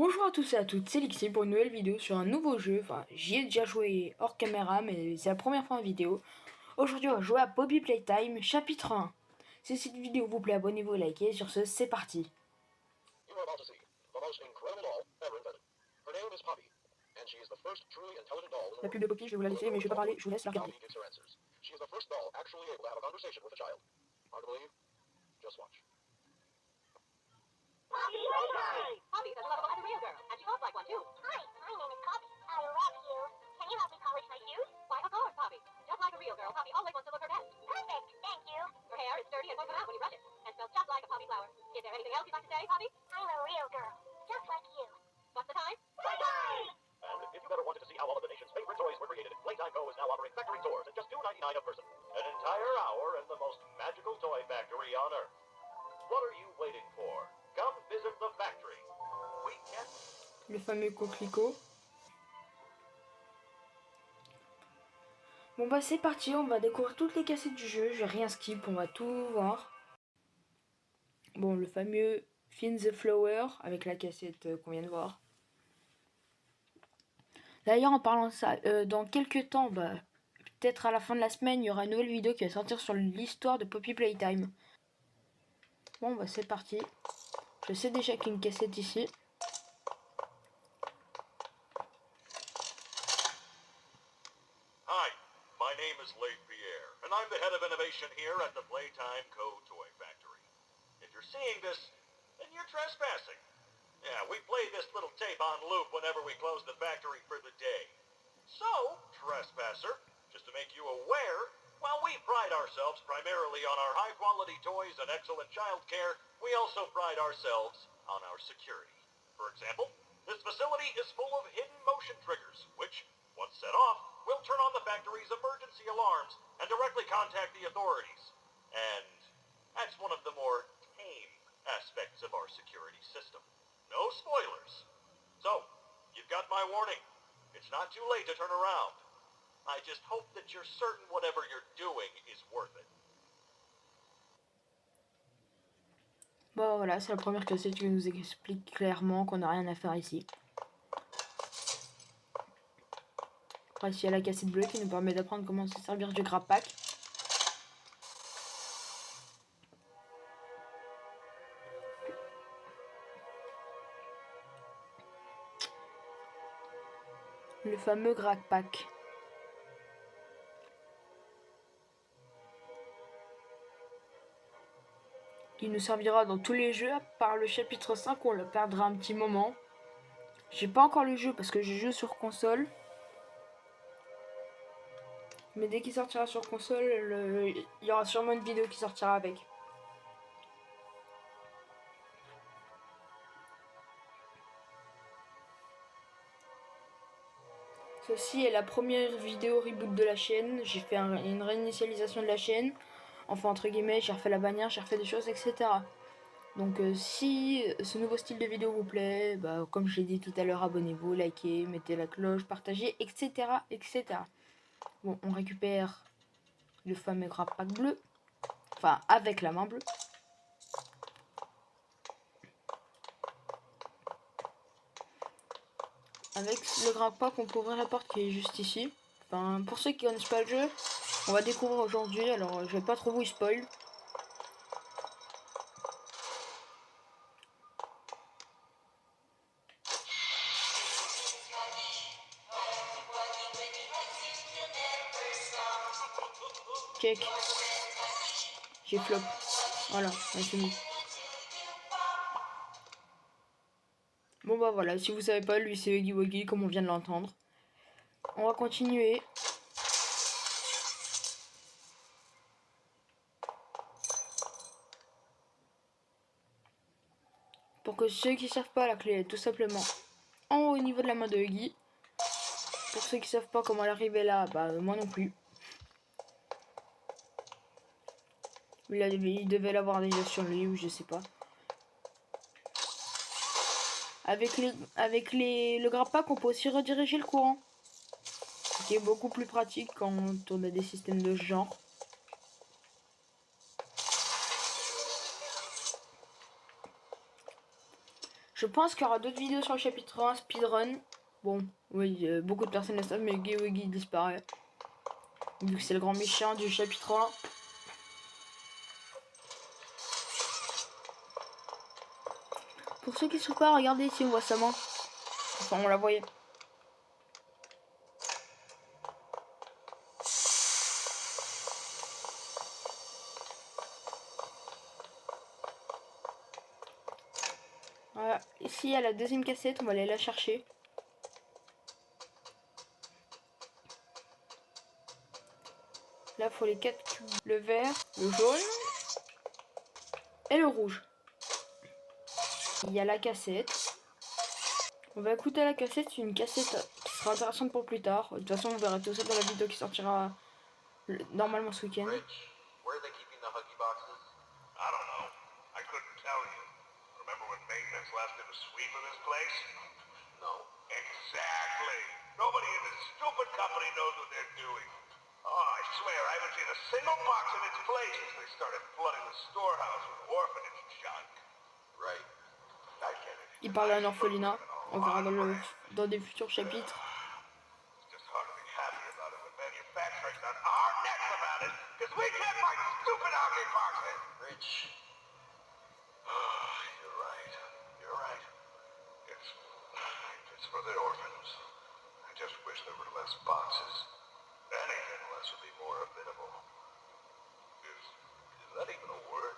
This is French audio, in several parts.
Bonjour à tous et à toutes, c'est Lixi pour une nouvelle vidéo sur un nouveau jeu. Enfin, j'y ai déjà joué hors caméra, mais c'est la première fois en vidéo. Aujourd'hui, on va jouer à Poppy Playtime, chapitre 1. Si cette vidéo vous plaît, abonnez-vous et likez. Sur ce, c'est parti. La pub de Poppy, je vais vous la laisser, mais je vais pas parler, je vous laisse la regarder. Poppy's as lovable as a real girl, and she talks like one too. Hi, my name is Poppy. I love you. Can you help me polish my shoes? Why, of course, Poppy. Just like a real girl, Poppy always wants to look her best. Perfect, thank you. Her hair is sturdy and won't come out when you brush it, and smells just like a poppy flower. Is there anything else you'd like to say, Poppy? I'm a real girl, just like you. What's the time? Playtime! And if you've ever wanted to see how all of the nation's favorite toys were created, Playtime Co. is now offering factory tours at just $2.99 a person. An entire hour in the most magical toy factory on Earth. What are you waiting for? Come visit the factory. We can... Le fameux coquelicot. Bon bah c'est parti, on va découvrir toutes les cassettes du jeu. Je vais rien skip, on va tout voir. Bon, le fameux Finn the Flower avec la cassette qu'on vient de voir. D'ailleurs, en parlant de ça, dans quelques temps, peut-être à la fin de la semaine, il y aura une nouvelle vidéo qui va sortir sur l'histoire de Poppy Playtime. Bon, bah c'est parti. Je sais déjà qu'il y a une cassette ici. Hi, my name is Leif Pierre, and I'm the head of innovation here at the Playtime Co. Toy Factory. If you're seeing this, then you're trespassing. Yeah, we play this little tape on loop whenever we close the factory for the day. So, trespasser, just to make you aware, while we pride ourselves primarily on our high-quality toys and excellent child care, we also pride ourselves on our security. For example, this facility is full of hidden motion triggers, which, once set off, will turn on the factory's emergency alarms and directly contact the authorities. And that's one of the more tame aspects of our security system. No spoilers. So, you've got my warning. It's not too late to turn around. I just hope that you're certain whatever you're doing is worth it. Bon voilà, c'est la première cassette qui nous explique clairement qu'on n'a rien à faire ici. Après, il y a la cassette bleue qui nous permet d'apprendre comment se servir du grab pack. Le fameux grab pack. Il nous servira dans tous les jeux, à part le chapitre 5 où on le perdra un petit moment. J'ai pas encore le jeu parce que je joue sur console. Mais dès qu'il sortira sur console, il y aura sûrement une vidéo qui sortira avec. Ceci est la première vidéo reboot de la chaîne. J'ai fait une réinitialisation de la chaîne. Enfin, entre guillemets, j'ai refait la bannière, j'ai refait des choses, etc. Donc si ce nouveau style de vidéo vous plaît, comme je l'ai dit tout à l'heure, abonnez-vous, likez, mettez la cloche, partagez, etc. etc. Bon, on récupère le fameux grab pack bleu. Enfin, avec la main bleue. Avec le grab pack, on peut ouvrir la porte qui est juste ici. Enfin, pour ceux qui connaissent pas le jeu, on va découvrir aujourd'hui, alors je vais pas trop vous spoil. Check. J'ai flop. Voilà, c'est bon. Bon bah voilà, si vous savez pas, lui c'est Huggy Wuggy comme on vient de l'entendre. On va continuer. Pour que ceux qui savent pas, la clé est tout simplement en haut au niveau de la main de Huggy. Pour ceux qui savent pas comment l'arriver là, moi non plus. Il devait l'avoir déjà sur lui ou je sais pas. Avec le grab pack, on peut aussi rediriger le courant. Ce qui est beaucoup plus pratique quand on a des systèmes de ce genre. Je pense qu'il y aura d'autres vidéos sur le chapitre 1 speedrun. Bon, oui, beaucoup de personnes le savent, mais Geowiggy disparaît. Vu que c'est le grand méchant du chapitre 1. Pour ceux qui ne sont pas, regardez ici, on voit sa main. Enfin, on la voyait. Voilà, ici il y a la deuxième cassette, on va aller la chercher. Là, il faut les 4 cubes. Le vert, le jaune et le rouge. Il y a la cassette. On va écouter la cassette, c'est une cassette qui sera intéressante pour plus tard. De toute façon, on verra tout ça dans la vidéo qui sortira normalement ce week-end. Rich, where are they keeping the Huggy boxes? I don't know. I couldn't tell you. Remember when maintenance left in a sweep of this place? No. Exactly. Nobody in this stupid company knows what they're doing. Oh, I swear, I haven't seen a single box in its place since they started flooding the storehouse with orphanage junk. Right. I get it. Il parle d'un orphelinat. On verra dans des futurs chapitres. It's just hard to be happy about it when manufacturing's on our necks about it, because we can't find stupid Huggy boxes. Rich, You're right. You're right. It's for the orphans. I just wish there were less boxes. Anything less would be more habitable. Is that even a word?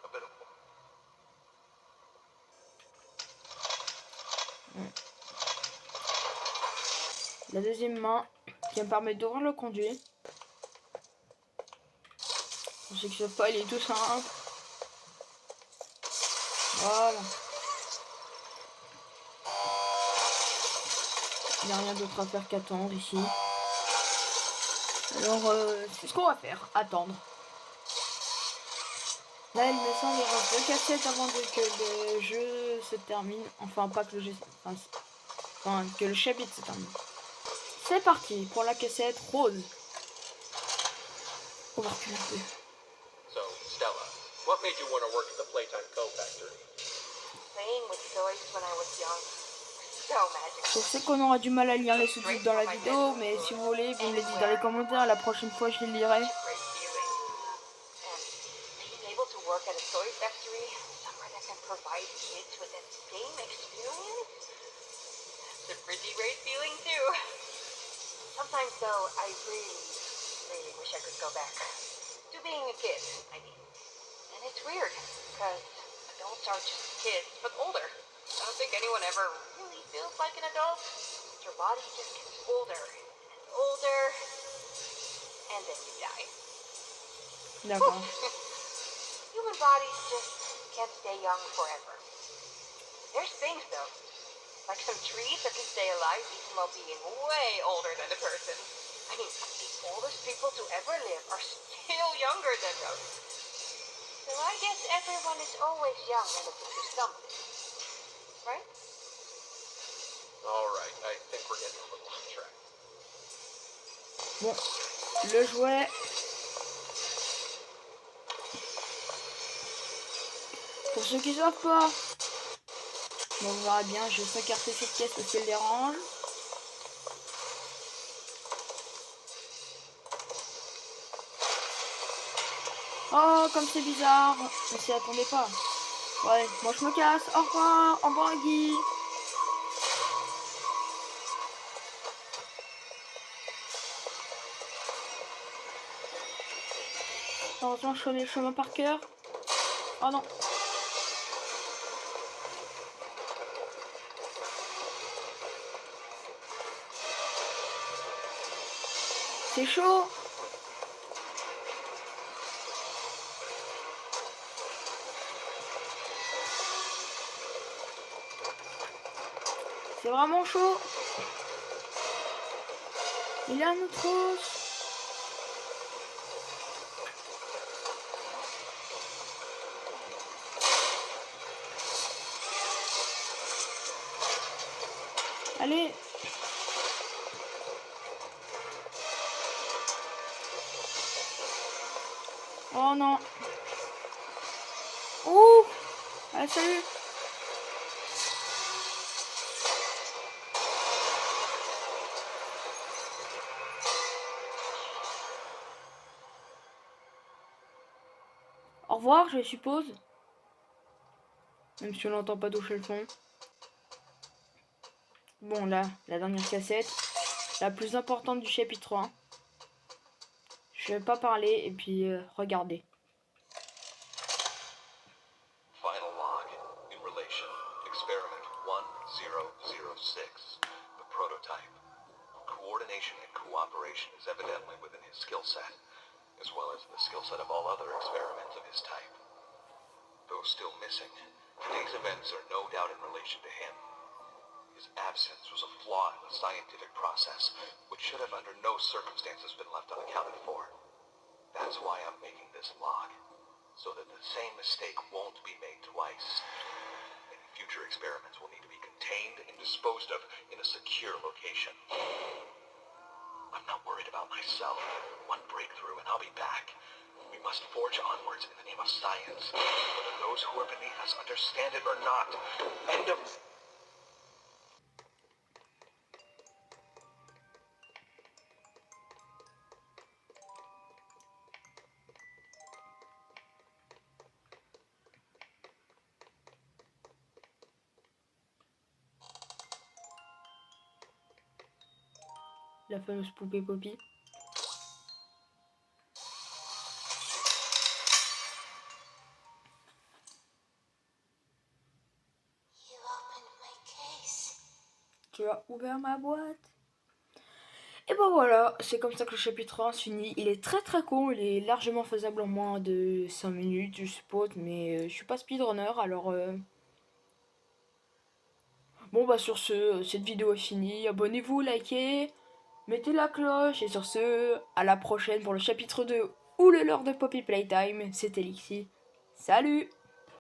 Habitable. La deuxième main qui me permet d'ouvrir le conduit. Pour ceux qui ne savent pas, il est tout simple. Voilà. Il n'y a rien d'autre à faire qu'attendre ici. Alors, c'est ce qu'on va faire, attendre. Là, il me semble qu'il reste 2 cassettes avant que le jeu se termine. Enfin, pas que le jeu... Enfin, que le chapitre se termine. C'est parti pour la cassette rose. On va reculer un peu. so, Stella, what made you want to work at the Playtime Co. factory? Playing with toys when I was young. So magical. Je sais qu'on aura du mal à lire les sous-titres dans la vidéo, mais si vous voulez, vous me les dites dans les commentaires. La prochaine fois, je les lirai. Great feeling. And being able to work at a toy factory, somewhere that can provide kids with that same experience, it's a pretty great feeling too. Sometimes though, I really wish I could go back to being a kid, I mean. And it's weird, because adults are just kids, but older. I don't think anyone ever really feels like an adult. Your body just gets older and older, and then you die. D'accord. Human bodies just can't stay young forever. There's things though, like some trees that can stay alive even while being way older than a person. I mean, the oldest people to ever live are still younger than those. So I guess everyone is always young and looking for something. Right? All right, I think we're getting a little off track. Bon, le jouet. Pour ceux qui ne savent pas, bon, on verra bien, je vais s'écarter cette pièce parce qu'elle dérange. Oh, comme c'est bizarre, on s'y attendait pas. Ouais, moi je me casse, au revoir Guy. Heureusement, je connais le chemin par cœur. Oh non. C'est chaud. C'est vraiment chaud. Il y a un autre os. Allez. Oh non. Ouh. Allez, salut. Au revoir, je suppose. Même si on n'entend pas toucher le fond. Bon, là, la dernière cassette. La plus importante du chapitre 1. Je vais pas parler et puis regarder. Final log. In relation, experiment 1006. The prototype. Coordination and cooperation is evidently within his skill set, as well as the skill set of all other experiments of his type. Though still missing, today's events are no doubt in relation to him. His absence was a flaw in the scientific process, which should have under no circumstances been left unaccounted for. That's why I'm making this log, so that the same mistake won't be made twice. Any future experiments will need to be contained and disposed of in a secure location. I'm not worried about myself. One breakthrough and I'll be back. We must forge onwards in the name of science, whether those who are beneath us understand it or not. End of... La fameuse poupée Poppy. Tu as ouvert ma boîte. Et ben voilà, c'est comme ça que le chapitre 1 se finit. Il est très con, il est largement faisable en moins de 5 minutes, je suppose, mais je suis pas speedrunner, alors... Bon bah sur ce, cette vidéo est finie, abonnez-vous, likez, mettez la cloche, et sur ce, à la prochaine pour le chapitre 2 ou le lore de Poppy Playtime, c'était Lixi. Salut!